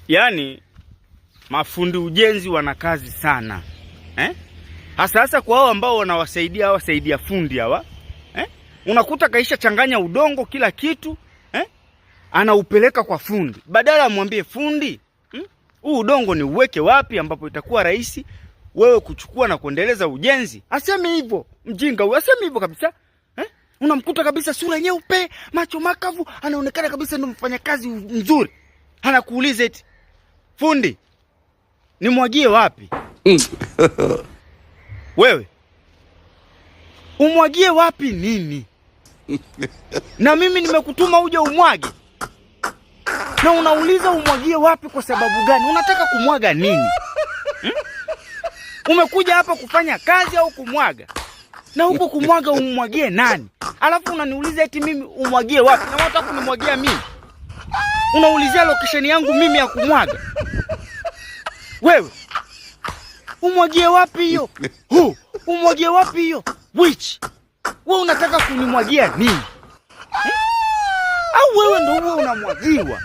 Yaani mafundi ujenzi wana kazi sana. Hasa kwa hao ambao wasaidia fundi hawa. Unakuta kaisha changanya udongo kila kitu, anaupeleka kwa fundi. Badala amwambie fundi, huu udongo ni uweke wapi ambapo itakuwa rahisi wewe kuchukua na kuendeleza ujenzi. Aseme hivyo, mjinga huyo, aseme hivyo kabisa. Unamkuta kabisa sura nyeupe, macho makavu, anaonekana kabisa ndio mfanyakazi mzuri. Anakuuliza eti, fundi, nimwagie wapi? Wewe umwagie wapi nini? Na mimi nimekutuma uje umwage, na unauliza umwagie wapi kwa sababu gani? Unataka kumwaga nini? Umekuja hapa kufanya kazi au kumwaga? Na huko kumwaga umwagie nani? Alafu unaniuliza eti mimi umwagie wapi? Na unataka kunimwagia mimi? Unaulizia location yangu mimi ya kumwaga? Wewe umwagie wapi hiyo? Umwagie wapi hiyo? Which? Wewe unataka kunimwagia nini? Au wewe ndio unamwagiwa?